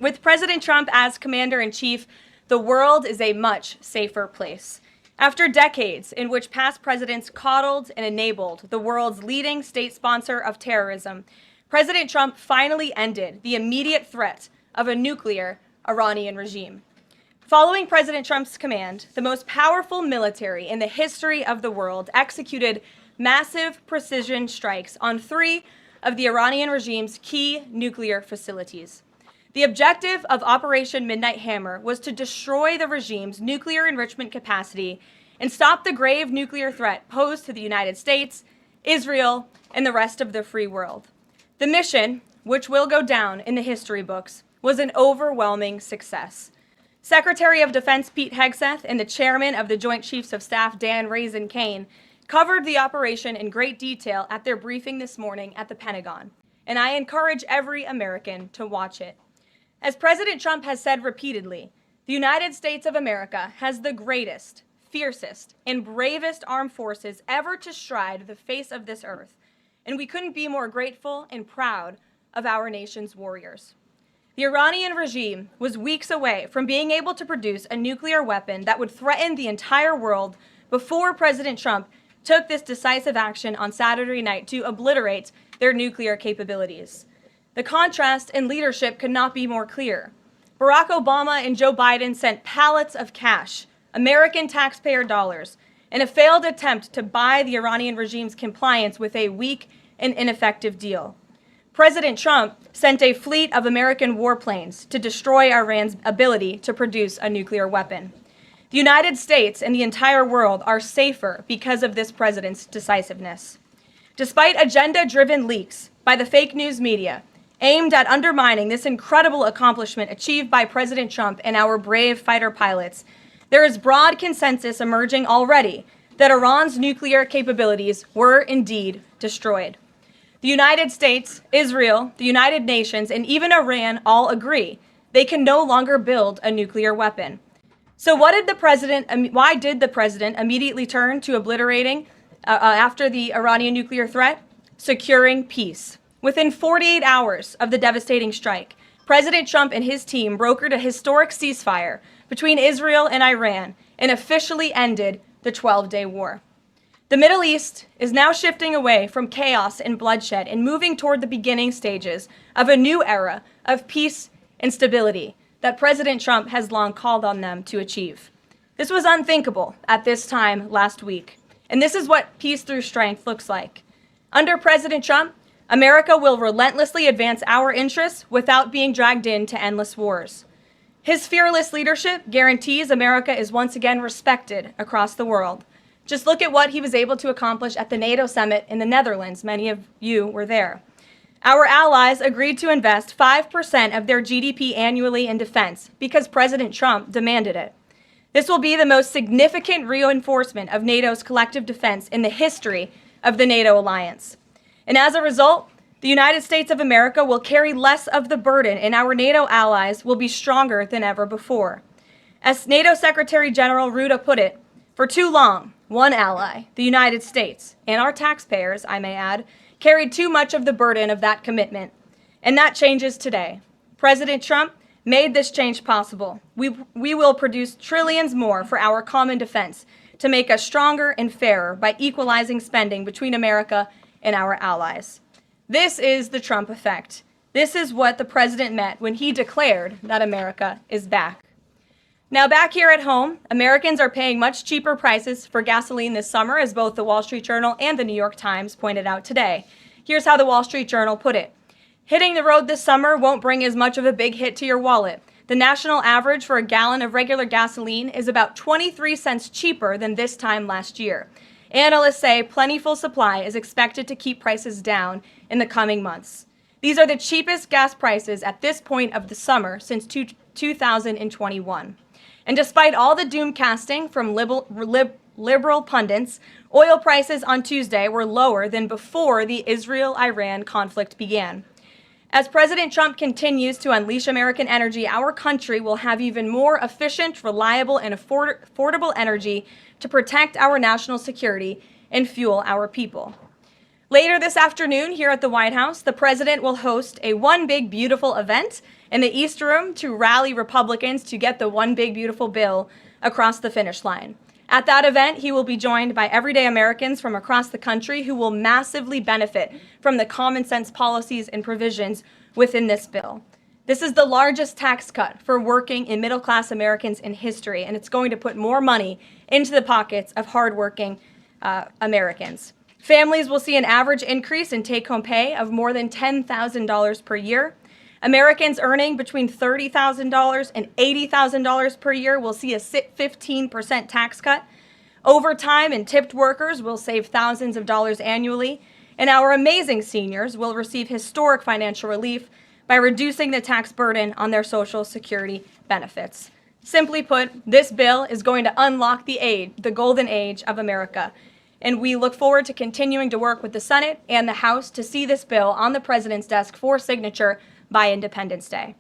With President Trump as commander-in-chief, the world is a much safer place. After decades in which past presidents coddled and enabled the world's leading state sponsor of terrorism, President Trump finally ended the immediate threat of a nuclear Iranian regime. Following President Trump's command, the most powerful military in the history of the world executed massive precision strikes on 3 of the Iranian regime's key nuclear facilities. The objective of Operation Midnight Hammer was to destroy the regime's nuclear enrichment capacity and stop the grave nuclear threat posed to the United States, Israel, and the rest of the free world. The mission, which will go down in the history books, was an overwhelming success. Secretary of Defense Pete Hegseth and the chairman of the Joint Chiefs of Staff Dan Raisin Kane covered the operation in great detail at their briefing this morning at the Pentagon, and I encourage every American to watch it. As President Trump has said repeatedly, the United States of America has the greatest, fiercest, and bravest armed forces ever to stride the face of this earth, and we couldn't be more grateful and proud of our nation's warriors. The Iranian regime was weeks away from being able to produce a nuclear weapon that would threaten the entire world before President Trump took this decisive action on Saturday night to obliterate their nuclear capabilities. The contrast in leadership could not be more clear. Barack Obama and Joe Biden sent pallets of cash, American taxpayer dollars, in a failed attempt to buy the Iranian regime's compliance with a weak and ineffective deal. President Trump sent a fleet of American warplanes to destroy Iran's ability to produce a nuclear weapon. The United States and the entire world are safer because of this president's decisiveness. Despite agenda-driven leaks by the fake news media aimed at undermining this incredible accomplishment achieved by President Trump and our brave fighter pilots, there is broad consensus emerging already that Iran's nuclear capabilities were indeed destroyed. The United States, Israel, the United Nations, and even Iran all agree they can no longer build a nuclear weapon. So why did the president immediately turn to obliterating after the Iranian nuclear threat? Securing peace. Within 48 hours of the devastating strike, President Trump and his team brokered a historic ceasefire between Israel and Iran and officially ended the 12-day war. The Middle East is now shifting away from chaos and bloodshed and moving toward the beginning stages of a new era of peace and stability that President Trump has long called on them to achieve. This was unthinkable at this time last week, and this is what peace through strength looks like. Under President Trump, America will relentlessly advance our interests without being dragged into endless wars. His fearless leadership guarantees America is once again respected across the world. Just look at what he was able to accomplish at the NATO summit in the Netherlands. Many of you were there. Our allies agreed to invest 5% of their GDP annually in defense because President Trump demanded it. This will be the most significant reinforcement of NATO's collective defense in the history of the NATO alliance. And as a result, the United States of America will carry less of the burden, and our NATO allies will be stronger than ever before. As NATO Secretary General Ruda put it, for too long, one ally, the United States, and our taxpayers, I may add, carried too much of the burden of that commitment. And that changes today. President Trump made this change possible. We will produce trillions more for our common defense to make us stronger and fairer by equalizing spending between America and our allies. This is the Trump effect. This is what the president meant when he declared that America is back. Now, back here at home, Americans are paying much cheaper prices for gasoline this summer, as both the Wall Street Journal and the New York Times pointed out today. Here's how the Wall Street Journal put it. Hitting the road this summer won't bring as much of a big hit to your wallet. The national average for a gallon of regular gasoline is about 23 cents cheaper than this time last year. Analysts say plentiful supply is expected to keep prices down in the coming months. These are the cheapest gas prices at this point of the summer since 2021. And despite all the doom casting from liberal pundits, oil prices on Tuesday were lower than before the Israel-Iran conflict began. As President Trump continues to unleash American energy, our country will have even more efficient, reliable, and affordable energy to protect our national security and fuel our people. Later this afternoon here at the White House, the president will host a One Big Beautiful event in the East Room to rally Republicans to get the One Big Beautiful bill across the finish line. At that event, he will be joined by everyday Americans from across the country who will massively benefit from the common sense policies and provisions within this bill. This is the largest tax cut for working and middle-class Americans in history, and it's going to put more money into the pockets of hardworking Americans. Families will see an average increase in take-home pay of more than $10,000 per year. Americans earning between $30,000 and $80,000 per year will see a 15% tax cut. Overtime and tipped workers will save thousands of dollars annually. And our amazing seniors will receive historic financial relief by reducing the tax burden on their Social Security benefits. Simply put, this bill is going to unlock the golden age of America. And we look forward to continuing to work with the Senate and the House to see this bill on the president's desk for signature by Independence Day.